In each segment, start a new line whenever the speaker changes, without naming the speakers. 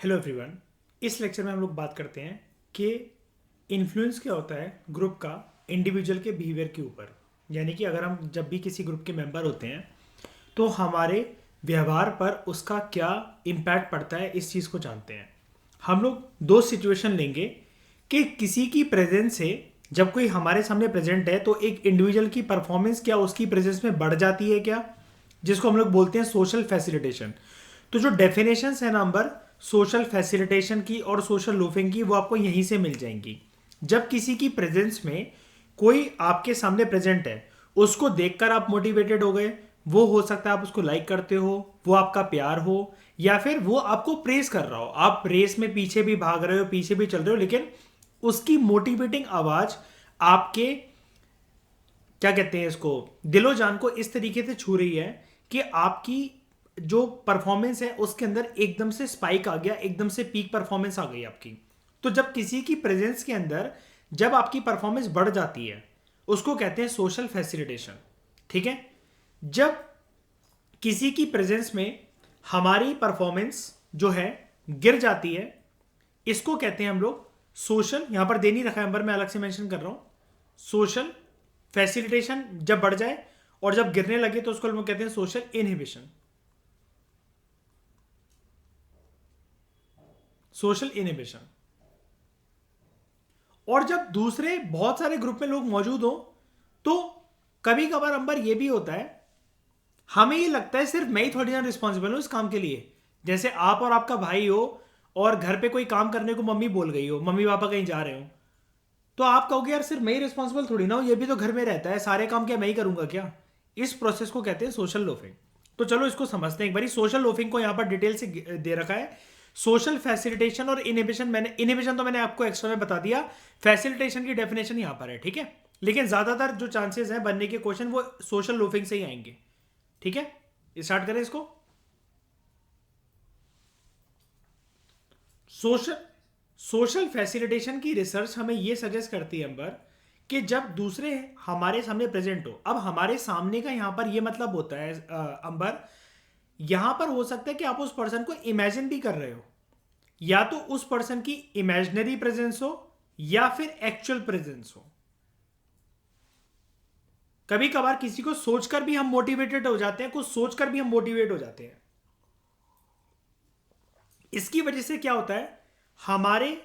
Hello everyone. इस lecture में हम लोग बात करते हैं कि इन्फ्लुएंस क्या होता है ग्रुप का इंडिविजुअल के बिहेवियर के ऊपर। यानी कि अगर हम जब भी किसी ग्रुप के मेंबर होते हैं तो हमारे व्यवहार पर उसका क्या इम्पैक्ट पड़ता है, इस चीज़ को जानते हैं। हम लोग दो सिचुएशन लेंगे कि किसी की प्रेजेंस से, जब कोई हमारे सामने प्रेजेंट है तो एक इंडिविजुअल की परफॉर्मेंस क्या उसकी प्रेजेंस में बढ़ जाती है क्या, जिसको हम लोग बोलते हैं सोशल फैसिलिटेशन। तो जो डेफिनेशंस है नंबर सोशल फैसिलिटेशन की और सोशल लूफिंग की, वो आपको यहीं से मिल जाएंगी। जब किसी की प्रेजेंस में कोई आपके सामने प्रेजेंट है, उसको देखकर आप मोटिवेटेड हो गए, वो हो सकता है आप उसको लाइक करते हो, वो आपका प्यार हो, या फिर वो आपको प्रेज कर रहा हो। आप रेस में पीछे भी भाग रहे हो, पीछे भी चल रहे हो, लेकिन उसकी मोटिवेटिंग आवाज आपके, क्या कहते हैं इसको, दिलो जान को इस तरीके से छू रही है कि आपकी जो परफॉर्मेंस है उसके अंदर एकदम से स्पाइक आ गया, एकदम से पीक परफॉर्मेंस आ गई आपकी। तो जब किसी की प्रेजेंस के अंदर जब आपकी परफॉर्मेंस बढ़ जाती है, उसको कहते हैं सोशल फैसिलिटेशन। ठीक है। जब किसी की प्रेजेंस में हमारी परफॉर्मेंस जो है गिर जाती है, इसको कहते हैं हम लोग सोशल, यहां पर दे नहीं रखा है नंबर, मैं अलग से मेंशन कर रहा हूं। सोशल फैसिलिटेशन जब बढ़ जाए और जब गिरने लगे तो उसको हम लोग कहते हैं सोशल इनहिबिशन। Social inhibition. और जब दूसरे बहुत सारे ग्रुप में लोग मौजूद हो तो कभी कभार अंबर ये भी होता है, हमें ये लगता है सिर्फ मैं ही थोड़ी ना रिस्पॉन्सिबल हूं इस काम के लिए। जैसे आप और आपका भाई हो और घर पे कोई काम करने को मम्मी बोल गई हो, मम्मी पापा कहीं जा रहे हो, तो आप कहोगे यार सिर्फ मैं ही रिस्पॉन्सिबल थोड़ी ना हूं, ये भी तो घर में रहता है, सारे काम क्या मैं ही करूंगा क्या। इस प्रोसेस को कहते हैं सोशल लोफिंग। तो चलो इसको समझते हैं एक बारी। सोशल लोफिंग को यहां पर डिटेल से दे रखा है। सोशल फैसिलिटेशन और इनहिबिशन, इनहिबिशन तो मैंने आपको एक्स्ट्रा में बता दिया, फैसिलिटेशन की डेफिनेशन यहां पर है। ठीक है। लेकिन ज्यादातर जो चांसेस हैं बनने के क्वेश्चन वो सोशल लोफिंग से ही आएंगे। ठीक है, स्टार्ट करें इसको। सोशल सोशल फैसिलिटेशन की रिसर्च हमें यह सजेस्ट करती है अंबर कि जब दूसरे हमारे सामने प्रेजेंट हो, अब हमारे सामने का यहां पर यह मतलब होता है अंबर, यहां पर हो सकता है कि आप उस पर्सन को इमेजिन भी कर रहे हो, या तो उस पर्सन की इमेजिनरी प्रेजेंस हो या फिर एक्चुअल प्रेजेंस हो। कभी कभार किसी को सोचकर भी हम मोटिवेटेड हो जाते हैं, कुछ सोचकर भी हम मोटिवेट हो जाते हैं। इसकी वजह से क्या होता है, हमारे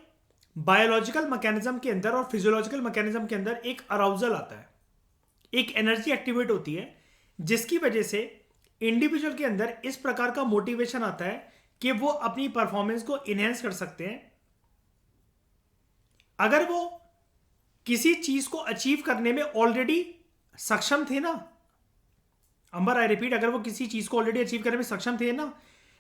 बायोलॉजिकल मैकेनिज्म के अंदर और फिजियोलॉजिकल मैकेनिज्म के अंदर एक अराउजल आता है, एक एनर्जी एक्टिवेट होती है, जिसकी वजह से इंडिविजुअल के अंदर इस प्रकार का मोटिवेशन आता है कि वो अपनी परफॉर्मेंस को इनहेंस कर सकते हैं। अगर वो किसी चीज को अचीव करने में ऑलरेडी सक्षम थे ना अंबर, आई रिपीट, अगर वो किसी चीज को ऑलरेडी अचीव करने में सक्षम थे ना,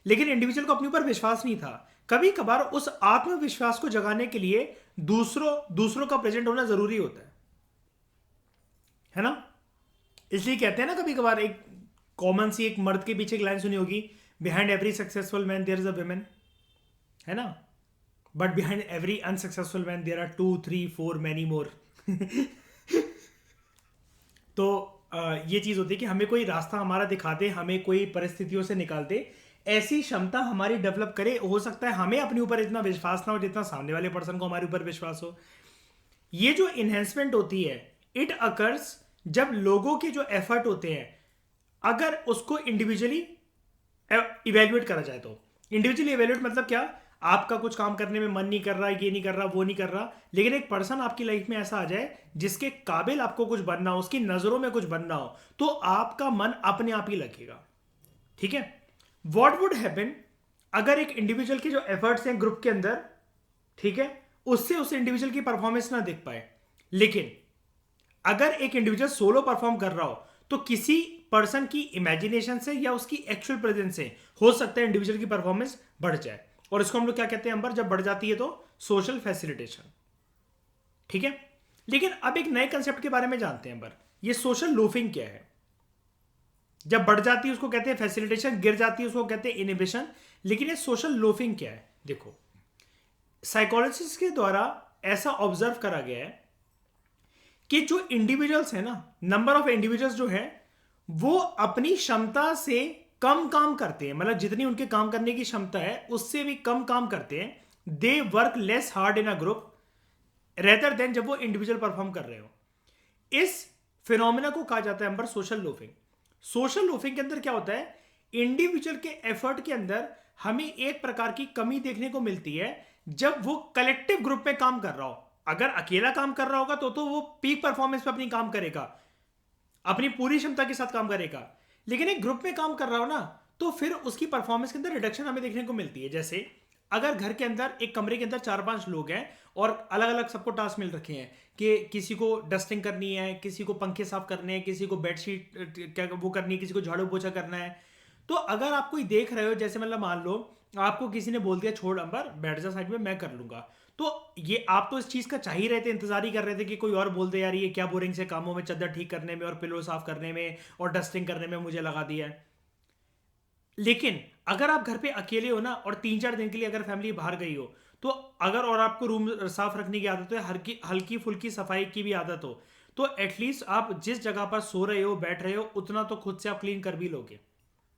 लेकिन इंडिविजुअल को अपने ऊपर विश्वास नहीं था, कभी कभार उस आत्मविश्वास को जगाने के लिए दूसरों का प्रेजेंट होना जरूरी होता है ना। इसलिए कहते हैं ना, कभी कभार एक कॉमन सी एक मर्द के पीछे एक लाइन सुनी होगी, behind every successful man there is a woman, है ना, but behind every unsuccessful man there are 2 3 4 many more. तो ये चीज होती है कि हमें कोई रास्ता हमारा दिखा दे, हमें कोई परिस्थितियों से निकाल दे, ऐसी क्षमता हमारी डेवलप करे। हो सकता है हमें अपने ऊपर इतना विश्वास ना हो जितना सामने वाले पर्सन को हमारे ऊपर विश्वास हो। ये जो इन्हेंसमेंट होती है, इट अकर्स जब लोगों के जो एफर्ट होते हैं, अगर उसको इंडिविजुअली इवेल्युएट करा जाए तो। इंडिविजुअली इवेल्युएट मतलब क्या, आपका कुछ काम करने में मन नहीं कर रहा, ये नहीं कर रहा, वो नहीं कर रहा, लेकिन एक पर्सन आपकी लाइफ में ऐसा आ जाए जिसके काबिल आपको कुछ बनना हो, उसकी नजरों में कुछ बनना हो, तो आपका मन अपने आप ही लगेगा। ठीक है। वॉट वुड हैपन अगर एक इंडिविजुअल के जो एफर्ट्स हैं ग्रुप के अंदर, ठीक है, उससे उस इंडिविजुअल की परफॉर्मेंस ना दिख पाए, लेकिन अगर एक इंडिविजुअल सोलो परफॉर्म कर रहा हो तो किसी पर्सन की इमेजिनेशन से या उसकी एक्चुअल प्रेजेंस से हो सकता है इंडिविजुअल की परफॉर्मेंस बढ़ जाए, और इसको हम लोग क्या कहते हैं अंबर, जब बढ़ जाती है तो सोशल फैसिलिटेशन। ठीक है। लेकिन अब एक नए कंसेप्ट के बारे में जानते हैं अंबर, ये सोशल लूफिंग क्या है। जब बढ़ जाती है उसको कहते हैं फैसिलिटेशन, गिर जाती है उसको कहते हैं इनहिबिशन, लेकिन ये सोशल लोफिंग क्या है। देखो, साइकोलॉजिस्ट के द्वारा ऐसा ऑब्जर्व करा गया है कि जो इंडिविजुअल्स है ना, नंबर ऑफ इंडिविजुअल्स जो है वो अपनी क्षमता से कम काम करते हैं, मतलब जितनी उनके काम करने की क्षमता है उससे भी कम काम करते हैं। They work less hard in a group rather than जब वो इंडिविजुअल परफॉर्म कर रहे हो। इस फिनोमिना को कहा जाता है अंबर सोशल लोफिंग। सोशल लोफिंग के अंदर क्या होता है, इंडिविजुअल के एफर्ट के अंदर हमें एक प्रकार की कमी देखने को मिलती है जब वो कलेक्टिव ग्रुप में काम कर रहा हो। अगर अकेला काम कर रहा होगा तो वो पीक परफॉर्मेंस पे अपनी काम करेगा, अपनी पूरी क्षमता के साथ काम करेगा। लेकिन एक ग्रुप में काम कर रहा हो ना, तो फिर उसकी परफॉर्मेंस के अंदर रिडक्शन हमें देखने को मिलती है। जैसे अगर घर के अंदर एक कमरे के अंदर 4-5 लोग हैं और अलग अलग सबको टास्क मिल रखे हैं कि किसी को डस्टिंग करनी है, किसी को पंखे साफ करने हैं, किसी को बेडशीट क्या वो करनी है, किसी को झाड़ू पोछा करना है। तो अगर आप कोई देख रहे हो, जैसे मतलब मान लो आपको किसी ने बोल दिया छोड़ अंबर बैठ जा साइड में मैं कर लूंगा, तो ये आप तो इस चीज का चाह ही रहे थे, इंतजार ही कर रहे थे कि कोई और बोल दे यार ये क्या बोरिंग से कामों में चद्दर ठीक करने में और पिलो साफ करने में और डस्टिंग करने में मुझे लगा दिया है। लेकिन अगर आप घर पे अकेले हो ना और 3-4 दिन के लिए अगर फैमिली बाहर गई हो, तो अगर और आपको रूम साफ रखने की आदत है, हल्की फुल्की सफाई की भी आदत हो, तो एटलीस्ट आप जिस जगह पर सो रहे हो बैठ रहे हो उतना तो खुद से आप क्लीन कर भी लोगे,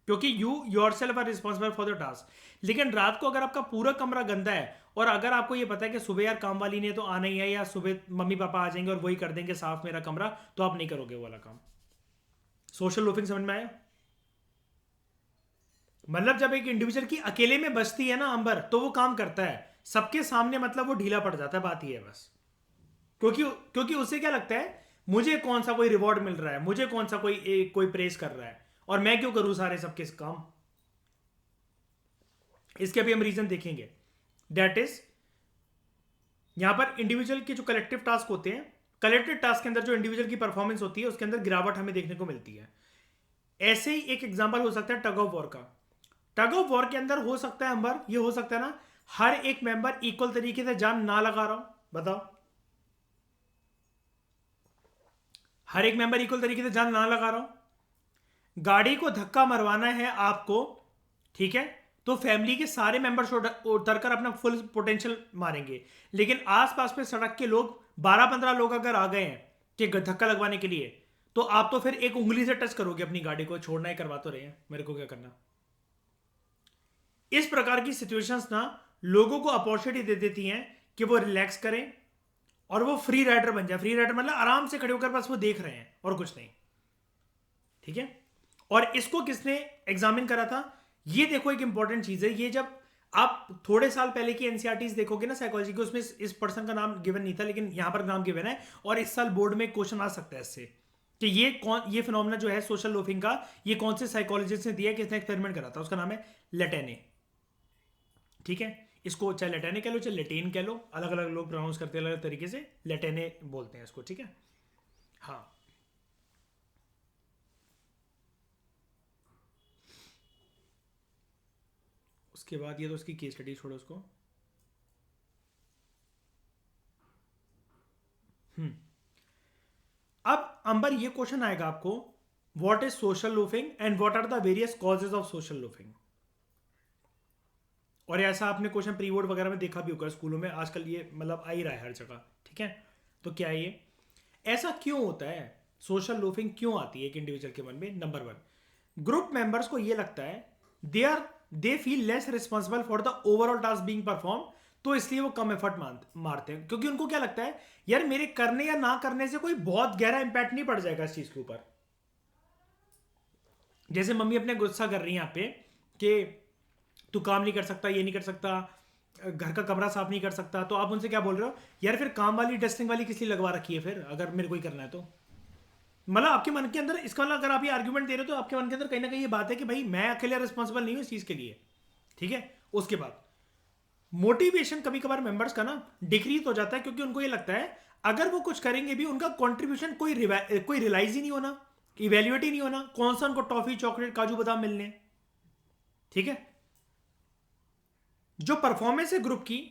क्योंकि you yourself are responsible for the task. लेकिन रात को अगर आपका पूरा कमरा गंदा है और अगर आपको ये पता है कि सुबह यार काम वाली ने तो आना ही है या सुबह मम्मी पापा आ जाएंगे और वही कर देंगे साफ मेरा कमरा, तो आप नहीं करोगे वो वाला काम। सोशल लोफिंग समझ में आया? मतलब जब एक इंडिविजुअल की अकेले में बचती है ना अंबर, तो वो काम करता है, सबके सामने मतलब वो ढीला पड़ जाता है, बात ही है बस। क्योंकि क्योंकि उसे क्या लगता है मुझे कौन सा कोई रिवॉर्ड मिल रहा है, मुझे कौन सा कोई प्रेस कर रहा है और मैं क्यों करूं सारे सबके काम। इसके अभी हम रीजन देखेंगे। दैट इज यहां पर इंडिविजुअल के जो कलेक्टिव टास्क होते हैं, कलेक्टिव टास्क के अंदर जो इंडिविजुअल की परफॉर्मेंस होती है उसके अंदर गिरावट हमें देखने को मिलती है। ऐसे ही एक एग्जांपल हो सकता है टग ऑफ वॉर का। टग ऑफ वॉर के अंदर हो सकता है अंबर, ये हो सकता है ना हर एक मेंबर इक्वल तरीके से जान ना लगा रहा हो। बताओ, हर एक मेंबर इक्वल तरीके से जान ना लगा रहा हो, गाड़ी को धक्का मरवाना है आपको, ठीक है, तो फैमिली के सारे मेंबर्स उतरकर अपना फुल पोटेंशियल मारेंगे। लेकिन आसपास पे सड़क के लोग 12-15 लोग अगर आ गए हैं कि धक्का लगवाने के लिए, तो आप तो फिर एक उंगली से टच करोगे अपनी गाड़ी को, छोड़ना ही करवा तो रहे हैं, मेरे को क्या करना। इस प्रकार की सिचुएशंस ना लोगों को अपॉर्चुनिटी दे देती हैं कि वो रिलैक्स करें और वो फ्री राइडर बन जाए। फ्री राइडर मतलब आराम से खड़े होकर बस वो देख रहे हैं और कुछ नहीं, ठीक है। और इसको किसने एग्जामिन करा था, ये देखो एक इंपॉर्टेंट चीज है। ये जब आप थोड़े साल पहले की एनसीईआरटीज देखोगे ना साइकोलॉजी की, उसमें इस पर्सन का नाम गिवन नहीं था, लेकिन यहां पर नाम गिवन है और इस साल बोर्ड में क्वेश्चन आ सकता है इससे कि ये फिनोमेना जो है सोशल लोफिंग का, ये कौन से साइकोलॉजिस्ट ने दिया, किसने एक्सपेरिमेंट करा था। उसका नाम है लेटेने, ठीक है। इसको चाहे लेटेने कह लो चाहे लेटेन कह लो, अलग अलग लोग प्रोनाउंस करते हैं अलग तरीके से, लेटेने बोलते हैं इसको, ठीक है। हाँ, उसके बाद ये तो उसकी केस स्टडी छोड़ो उसको। अब अंबर ये क्वेश्चन आएगा आपको, what is social loafing and what are the various causes of social loafing. और ऐसा आपने क्वेश्चन प्री बोर्ड वगैरह में देखा भी होगा स्कूलों में, आजकल ये मतलब आ ही रहा है हर जगह, ठीक है। तो क्या है ये, ऐसा क्यों होता है, सोशल लूफिंग क्यों आती है एक इंडिविजुअल के मन में। नंबर 1, ग्रुप मेंबर्स को ये लगता है they feel less responsible for the overall task being perform, तो इसलिए वो कम एफर्ट मारते हैं, क्योंकि उनको क्या लगता है यार मेरे करने या ना करने से कोई बहुत गहरा इंपैक्ट नहीं पड़ जाएगा इस चीज के ऊपर। जैसे मम्मी अपने गुस्सा कर रही है यहाँ पे कि तू काम नहीं कर सकता, ये नहीं कर सकता, घर का कमरा साफ नहीं कर सकता, तो आप उनसे क्या बोल रहे हो, यार फिर काम वाली डस्टिंग वाली किस लिए लगवा रखी है फिर, अगर मेरे को ही करना है तो। मतलब आपके मन के अंदर इसका मतलब अगर आप ये आर्ग्यूमेंट दे रहे हो तो आपके मन के अंदर कहीं ना कहीं ये बात है कि भाई मैं अकेले रिस्पॉन्सिबल नहीं हूं इस चीज के लिए, ठीक है। उसके बाद मोटिवेशन कभी कभार मेंबर्स का ना डिक्रीज हो जाता है, क्योंकि उनको ये लगता है अगर वो कुछ करेंगे भी उनका कॉन्ट्रीब्यूशन कोई रियलाइज ही नहीं होना, इवेल्युएट ही नहीं होना, कौन सा उनको टॉफी चॉकलेट काजू बादाम मिलने, ठीक है। जो परफॉर्मेंस है ग्रुप की,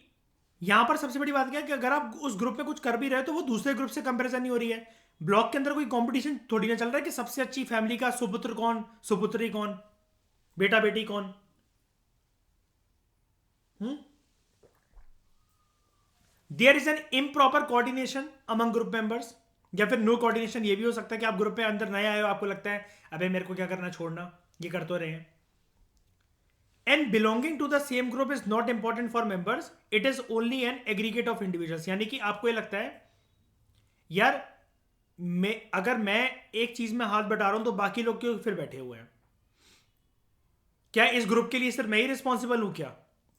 यहां पर सबसे बड़ी बात क्या है कि अगर आप उस ग्रुप में कुछ कर भी रहे हो तो वो दूसरे ग्रुप से कंपैरिजन नहीं हो रही है। ब्लॉक के अंदर कोई कंपटीशन थोड़ी ना चल रहा है कि सबसे अच्छी फैमिली का सुपुत्र कौन, सुपुत्री कौन, बेटा बेटी कौन। There is an improper coordination among group members, या फिर नो कोऑर्डिनेशन। ये भी हो सकता है कि आप ग्रुप पे अंदर नए आए हो, आपको लगता है अबे मेरे को क्या करना, छोड़ना, ये कर तो रहे हैं, and belonging to the same group is not important for members, it is only an aggregate of individuals. यानी कि आपको ये लगता है यार अगर मैं एक चीज में हाथ बटा रहा हूं तो बाकी लोग क्यों फिर बैठे हुए हैं? क्या इस ग्रुप के लिए सिर्फ मैं ही रिस्पॉन्सिबल हूं क्या?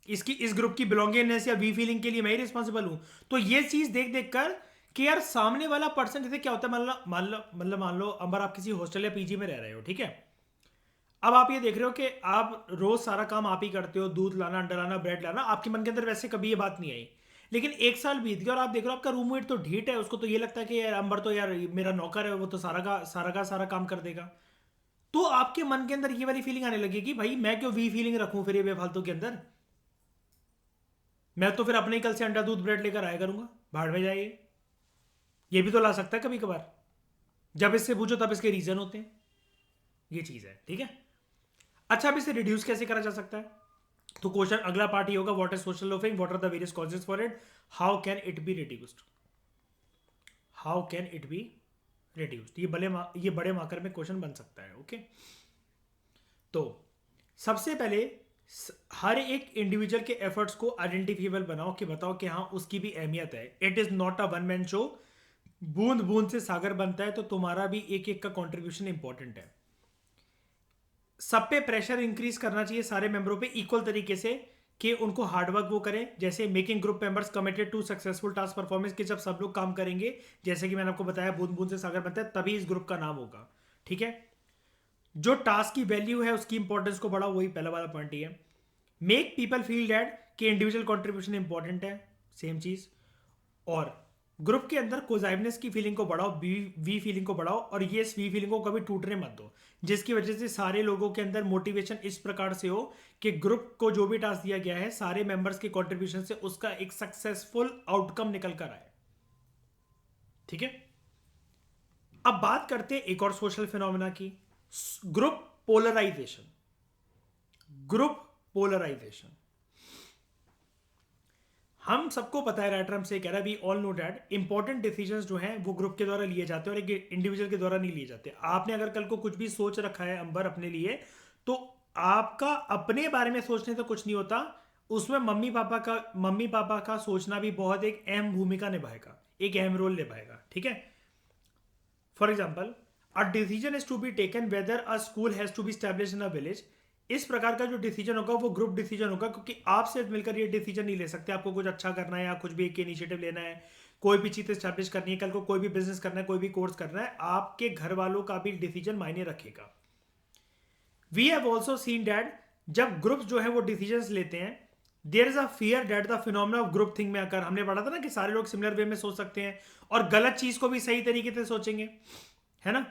इस ग्रुप की बिलोंगिंगनेस या वी फीलिंग के लिए मैं ही रिस्पॉन्सिबल हूं? तो ये चीज देख देख कर कि यार सामने वाला पर्सन, जैसे क्या होता है, मान लो अंबर आप किसी हॉस्टल या पीजी में रह रहे हो, ठीक है। अब आप ये देख रहे हो कि आप रोज सारा काम आप ही करते हो, दूध लाना, अंडा लाना, ब्रेड लाना, आपके मन के अंदर वैसे कभी ये बात नहीं आई। लेकिन एक साल बीत गया और आप देख रहे हो आपका रूममेट तो ढीठ है, उसको तो ये लगता है कि यार अंबर तो यार मेरा नौकर है, वो तो सारा काम कर देगा। तो आपके मन के अंदर ये वाली फीलिंग आने लगेगी, भाई मैं क्यों वी फीलिंग रखूं फिर ये बेफालतू के अंदर? मैं तो फिर अपने ही कल से अंडा दूध ब्रेड लेकर आया करूंगा, भाड़ में जाइए। ये भी तो ला सकता है कभी कभार, जब इससे पूछो तब इसके रीजन होते हैं। ये चीज है, ठीक है। अच्छा, अब इसे रिड्यूस कैसे करा जा सकता है? तो क्वेश्चन अगला पार्ट ही होगा, what is social loafing, what are the various causes for it, how can it be reduced, how can it be reduced. ये बड़े मार्कर में क्वेश्चन बन सकता है, ओके। तो सबसे पहले हर एक इंडिविजुअल के एफर्ट्स को आइडेंटिफिएबल बनाओ, कि बताओ कि हाँ उसकी भी अहमियत है। It is not a one man show, बूंद बूंद से सागर बनता है, तो तुम्हारा भी एक एक का कंट्रीब्यूशन इंपॉर्टेंट है। सब पे प्रेशर इंक्रीज करना चाहिए, सारे मेंबरों पे इक्वल तरीके से, कि उनको हार्डवर्क वो करें। जैसे making group members committed to successful task performance, कि जब सब लोग काम करेंगे, जैसे कि मैंने आपको बताया बूंद बूंद से सागर बनता है, तभी इस ग्रुप का नाम होगा, ठीक है। जो टास्क की वैल्यू है उसकी इंपॉर्टेंस को बढ़ाओ, वही पहला वाला पॉइंट ही है। मेक पीपल फील दैट कि इंडिविजुअल कॉन्ट्रीब्यूशन इंपॉर्टेंट है, सेम चीज। और ग्रुप के अंदर कोजाइवनेस की फीलिंग को बढ़ाओ, वी फीलिंग को बढ़ाओ, और ये वी फीलिंग को कभी टूटने मत दो, जिसकी वजह से सारे लोगों के अंदर मोटिवेशन इस प्रकार से हो कि ग्रुप को जो भी टास्क दिया गया है सारे मेंबर्स के कंट्रीब्यूशन से उसका एक सक्सेसफुल आउटकम निकल कर आए, ठीक है। अब बात करते हैं एक और सोशल फिनोमेना की, ग्रुप पोलराइजेशन। ग्रुप पोलराइजेशन हम सबको पता है, राइटर हमसे कह रहा है, we all know that important decisions जो हैं वो ग्रुप के द्वारा लिए जाते हैं और एक इंडिविजुअल के द्वारा नहीं लिए जाते। आपने अगर कल को कुछ भी सोच रखा है अंबर अपने लिए, तो आपका अपने बारे में सोचने से कुछ नहीं होता, उसमें मम्मी पापा का सोचना भी बहुत एक अहम भूमिका निभाएगा, एक अहम रोल निभाएगा, ठीक है। For example, a decision is to be taken whether a school has to be establish in a village. इस प्रकार का जो डिसीजन होगा वो ग्रुप डिसीजन होगा, क्योंकि आप सिर्फ मिलकर ये डिसीजन नहीं ले सकते। आपको कुछ अच्छा करना है या कुछ भी एक इनिशिएटिव लेना है, कोई भी चीज स्टैब्लिश करनी है, कल को कोई भी बिजनेस करना है, कोई भी कोर्स करना है, आपके घर वालों का भी डिसीजन मायने रखेगा। We have also seen that जब ग्रुप्स जो है वो डिसीजंस लेते हैं, there is a fear that the phenomena of group think में आकर, हमने पढ़ा था ना कि सारे लोग सिमिलर वे में सोच सकते हैं और गलत चीज को भी सही तरीके से सोचेंगे, है ना।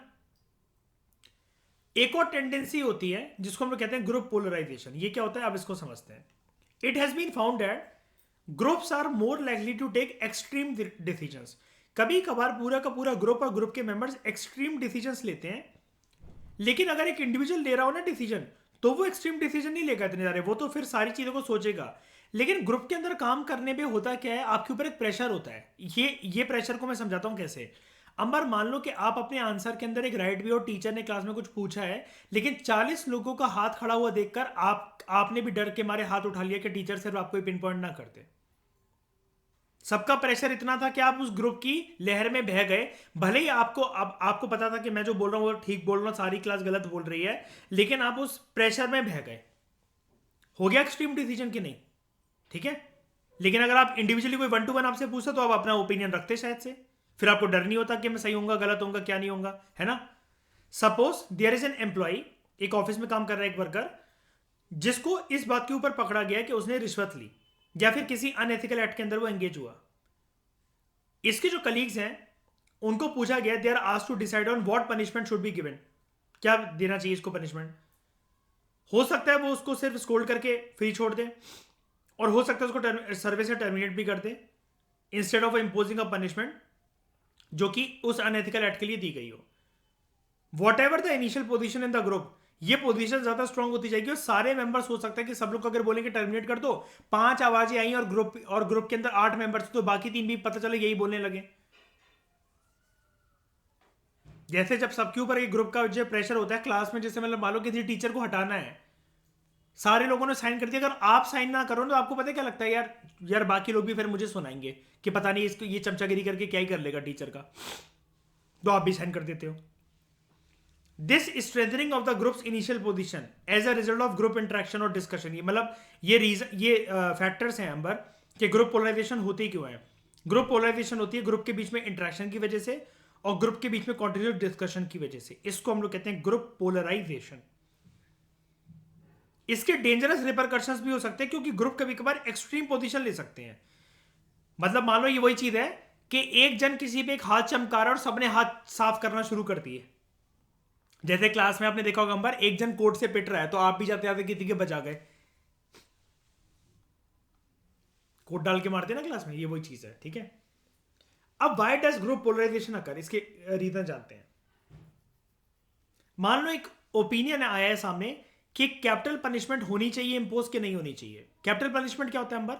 एक और टेंडेंसी होती है जिसको हम लोग कहते हैं ग्रुप पोलराइजेशन। ये क्या होता है, अब इसको समझते हैं। It has been found that groups are more likely to take extreme decisions. कभी कभार पूरा का पूरा ग्रुप और ग्रुप के मेंबर्स एक्सट्रीम डिसीजंस लेते हैं, लेकिन अगर एक इंडिविजुअल ले रहा हो ना डिसीजन, तो वो एक्सट्रीम डिसीजन नहीं लेगा इतने सारे, वो तो फिर सारी चीजों को सोचेगा। लेकिन ग्रुप के अंदर काम करने में होता क्या है, आपके ऊपर एक प्रेशर होता है। ये प्रेशर को मैं समझाता हूं कैसे। अंबर, मान लो कि आप अपने आंसर के अंदर एक राइट भी हो, टीचर ने क्लास में कुछ पूछा है, लेकिन 40 लोगों का हाथ खड़ा हुआ देखकर आपने भी डर के मारे हाथ उठा लिया कि टीचर सिर्फ आपको पिन पॉइंट ना करते। सबका प्रेशर इतना था कि आप उस ग्रुप की लहर में बह गए। भले ही आपको पता था कि मैं जो बोल रहा हूं वो ठीक बोल रहा हूं, सारी क्लास गलत बोल रही है, लेकिन आप उस प्रेशर में बह गए। हो गया एक्सट्रीम डिसीजन कि नहीं, ठीक है। लेकिन अगर आप इंडिविजुअली कोई 1 to 1 आपसे पूछते तो आप अपना ओपिनियन रखते शायद से, फिर आपको डर नहीं होता कि मैं सही होऊंगा, गलत होऊंगा, क्या नहीं होगा, है ना। Suppose there is an employee, एक ऑफिस में काम कर रहा है एक वर्कर, जिसको इस बात के ऊपर पकड़ा गया कि उसने रिश्वत ली या फिर किसी अनएथिकल एक्ट के अंदर वो एंगेज हुआ। इसके जो कलीग्स हैं उनको पूछा गया, they are asked to decide on what punishment should be given, क्या देना चाहिए इसको पनिशमेंट। हो सकता है वो उसको सिर्फ स्कोल्ड करके फ्री छोड़ दे, और हो सकता है उसको सर्विस से टर्मिनेट भी कर दे, instead of imposing a punishment जो कि उस अनएथिकल एक्ट के लिए दी गई हो। What ever the initial position in the group, ये पोजीशन ज्यादा स्ट्रांग होती जाएगी और सारे मेंबर्स हो सकता है कि सब लोग अगर बोलेंगे टर्मिनेट कर दो, 5 आवाजें आई और ग्रुप के अंदर 8 मेंबर्स, तो बाकी 3 भी पता चले यही बोलने लगे। जैसे जब सबके ऊपर एक ग्रुप का जो प्रेशर होता है क्लास में, जैसे मतलब मान लो किसी टीचर को हटाना है, सारे लोगों ने साइन कर दिया, अगर आप साइन ना करो तो आपको पता है क्या लगता है, यार यार बाकी लोग भी फिर मुझे सुनाएंगे कि पता नहीं इसको ये चमचागिरी करके क्या ही कर लेगा टीचर का, तो आप भी साइन कर देते हो। This strengthening of the groups initial position as a result of group interaction और डिस्कशन, ये मतलब ये रीजन, ये फैक्टर्स हैं अंबर कि ग्रुप पोलराइजेशन होती क्यों है। ग्रुप पोलराइजेशन होती है ग्रुप के बीच में इंटरेक्शन की वजह से और ग्रुप के बीच में कॉन्टिन्यूस डिस्कशन की वजह से, इसको हम लोग कहते हैं ग्रुप पोलराइजेशन। इसके डेंजरस रिपरकशंस भी हो सकते हैं क्योंकि ग्रुप कभी कभार एक्सट्रीम पोजीशन ले सकते हैं। मतलब मान लो ये वही चीज है कि एक जन किसी पे एक हाथ चमका रहा है और सबने हाथ साफ करना शुरू कर दिए। जैसे क्लास में आपने देखा होगा अंबर, एक जन कोट से पिट रहा है तो आप भी जाते जाते किसी के बचा गए, कोट डाल के मारते हैं ना क्लास में, ये वही चीज है। ठीक है, अब वाई डज ग्रुप पोलराइजेशन अकर, इसके रीजन जानते हैं। मान लो एक ओपिनियन आया है सामने कि कैपिटल पनिशमेंट होनी चाहिए इंपोज के नहीं होनी चाहिए। कैपिटल पनिशमेंट क्या होता है अंबर?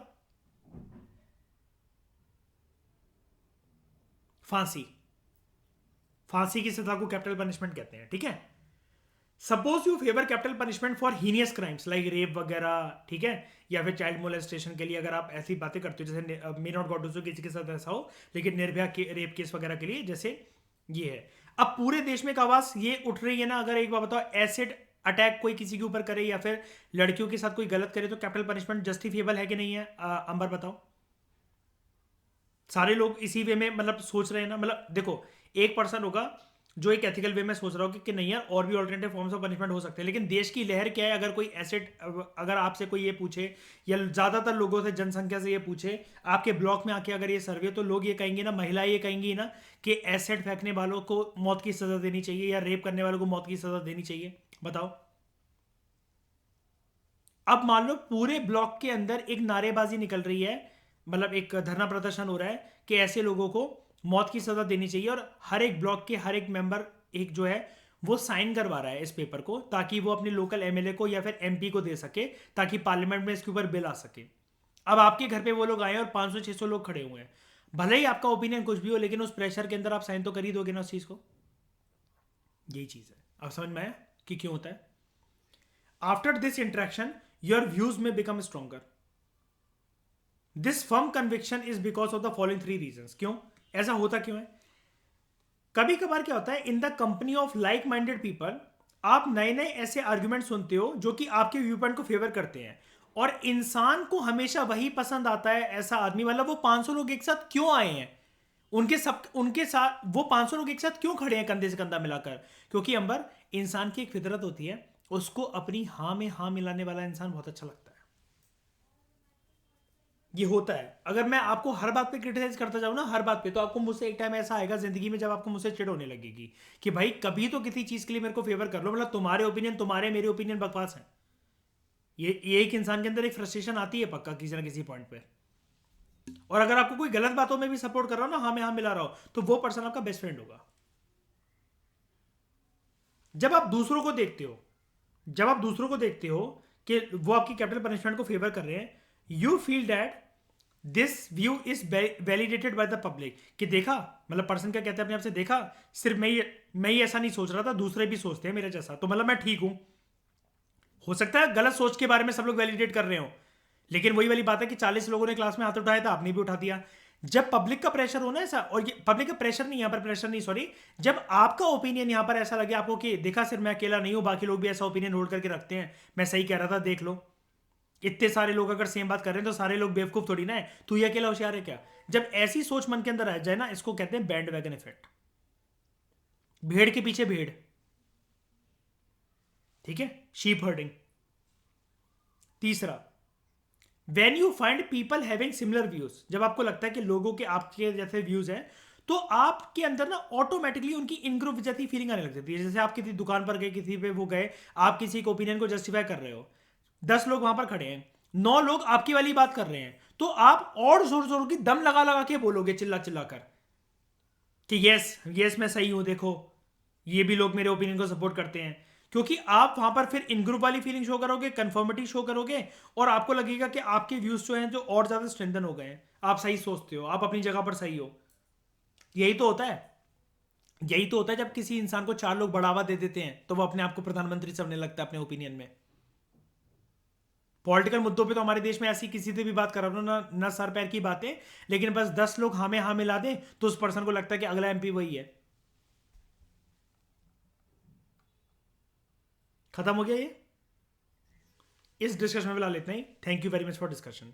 फांसी। फांसी की सजा को कैपिटल पनिशमेंट कहते हैं। ठीक है, suppose you favour capital punishment for heinous crimes like rape वगैरह, ठीक है, या फिर चाइल्ड मोलेस्टेशन के लिए अगर आप ऐसी बातें करते हो, जैसे मे नॉट गॉट डू, किसी के साथ ऐसा हो, लेकिन निर्भया के रेप केस वगैरह के लिए जैसे ये है। अब पूरे देश में एक आवाज ये उठ रही है ना, अगर एक बार बताओ, एसिड अटैक कोई किसी के ऊपर करे या फिर लड़कियों के साथ कोई गलत करे तो कैपिटल पनिशमेंट जस्टिफिएबल है कि नहीं है? अंबर बताओ। सारे लोग इसी वे में मतलब सोच रहे हैं ना। मतलब देखो, एक पर्सन होगा जो एक एथिकल वे में सोच रहा हो कि नहीं यार और भी ऑल्टरनेटिव फॉर्म्स ऑफ पनिशमेंट हो सकते हैं, लेकिन देश की लहर क्या है, अगर कोई एसेट, अगर आपसे कोई ये पूछे या ज्यादातर लोगों से, जनसंख्या से ये पूछे आपके ब्लॉक में आके अगर ये सर्वे, तो लोग ये कहेंगे ना, महिलाएं ये कहेंगी ना कि एसेट फेंकने वालों को मौत की सजा देनी चाहिए या रेप करने वालों को मौत की सजा देनी चाहिए। बताओ। अब मान लो पूरे ब्लॉक के अंदर एक नारेबाजी निकल रही है, मतलब एक धरना प्रदर्शन हो रहा है कि ऐसे लोगों को मौत की सजा देनी चाहिए, और हर एक ब्लॉक के हर एक मेंबर एक जो है वो साइन करवा रहा है इस पेपर को, ताकि वो अपने लोकल एमएलए को या फिर एमपी को दे सके, ताकि पार्लियामेंट में इसके ऊपर बिल आ सके। अब आपके घर पे वो लोग आए और 500-600 लोग खड़े हुए हैं, भले ही आपका ओपिनियन कुछ भी हो, लेकिन उस प्रेशर के अंदर आप साइन तो कर ही दोगे ना उस चीज को। यही चीज है। अब समझ में आया कि क्यों होता है? After this interaction your views may become stronger. This firm conviction is because of the following 3 reasons. क्यों ऐसा होता क्यों है? कभी कभार क्या होता है, in the company of like minded people, आप नए नए ऐसे आर्ग्यूमेंट सुनते हो जो कि आपके व्यू पॉइंट को फेवर करते हैं, और इंसान को हमेशा वही पसंद आता है, ऐसा आदमी। मतलब वो 500 लोग एक साथ क्यों आए हैं, उनके साथ वो 500 लोग एक साथ क्यों खड़े हैं कंधे से कंधा मिलाकर? क्योंकि अंबर, इंसान की एक फितरत होती है, उसको अपनी हाँ में हाँ मिलाने वाला इंसान बहुत अच्छा लगता है। ये होता है। अगर मैं आपको हर बात पे क्रिटिसाइज करता जाऊं ना, हर बात पे, तो आपको मुझसे एक टाइम ऐसा आएगा जिंदगी में जब आपको मुझसे चिढ़ होने लगेगी कि भाई कभी तो किसी चीज के लिए मेरे को फेवर कर लो। मतलब तुम्हारे ओपिनियन, तुम्हारे मेरे ओपिनियन बकवास है। ये एक इंसान के अंदर एक फ्रस्ट्रेशन आती है पक्का किसी ना किसी पॉइंट पे। और अगर आपको कोई गलत बातों में भी सपोर्ट कर रहा हो ना, हाँ में हाँ मिला रहा हो, तो वो पर्सन आपका बेस्ट फ्रेंड होगा। जब आप दूसरों को देखते हो, जब आप दूसरों को देखते हो कि वो आपकी कैपिटल पनिशमेंट को फेवर कर रहे हैं, you feel that this view is validated by the public. कि देखा, मतलब पर्सन क्या कहते हैं अपने आप से, देखा सिर्फ मैं ही ऐसा नहीं सोच रहा था, दूसरे भी सोचते हैं मेरे जैसा, तो मतलब मैं ठीक हूं। हो सकता है गलत सोच के बारे में सब लोग वैलिडेट कर रहे हो, लेकिन वही वाली बात है कि 40 लोगों ने क्लास में हाथ उठाया था, आपने भी उठा दिया। जब पब्लिक का प्रेशर हो ना ऐसा, और ये पब्लिक का प्रेशर नहीं, यहां पर प्रेशर नहीं, सॉरी, जब आपका ओपिनियन यहां पर ऐसा लगे आपको कि देखा सिर्फ मैं अकेला नहीं हूं, बाकी लोग भी ऐसा ओपिनियन होल्ड करके रखते हैं, मैं सही कह रहा था, देख लो, इतने सारे लोग अगर सेम बात कर रहे हैं तो सारे लोग बेवकूफ थोड़ी ना है, तू ये अकेला होशियार है क्या? जब ऐसी सोच मन के अंदर आ जाए ना, इसको कहते हैं बैंड वैगन इफेक्ट, भेड़ के पीछे भेड़। ठीक है, शीप हर्डिंग। तीसरा, when you find people having similar views, जब आपको लगता है कि लोगों के आपके जैसे व्यूज हैं, तो आपके अंदर ना ऑटोमेटिकली उनकी इन ग्रुप जैसी फीलिंग आने लग जाती है। जैसे आप किसी दुकान पर गए, किसी पे वो गए, आप किसी के ओपिनियन को जस्टिफाई कर रहे हो, 10 लोग वहां पर खड़े हैं, 9 लोग आपकी वाली बात कर रहे हैं, तो आप और जोर जोर की दम लगा लगा के बोलोगे, चिल्ला चिल्ला कर, कि यस यस मैं सही हूं, देखो ये भी लोग मेरे ओपिनियन को सपोर्ट करते हैं। क्योंकि आप वहां पर फिर इन ग्रुप वाली फीलिंग शो करोगे, कंफर्मिटी शो करोगे, और आपको लगेगा कि आपके व्यूज जो हैं जो और ज्यादा स्ट्रेंथन हो गए हैं, आप सही सोचते हो, आप अपनी जगह पर सही हो। यही तो होता है। यही तो होता है जब किसी इंसान को 4 लोग बढ़ावा दे देते हैं तो वो अपने आप को प्रधानमंत्री समझने लगता है अपने ओपिनियन में। पॉलिटिकल मुद्दों पे तो हमारे देश में ऐसी किसी से भी बात करा लो ना, ना सर पैर की बातें, लेकिन बस 10 लोग हाँ में हाँ मिला दें तो उस पर्सन को लगता है कि अगला एमपी वही है। खत्म हो गया ये। इस डिस्कशन में फिलहाल इतना ही। Thank you very much for discussion.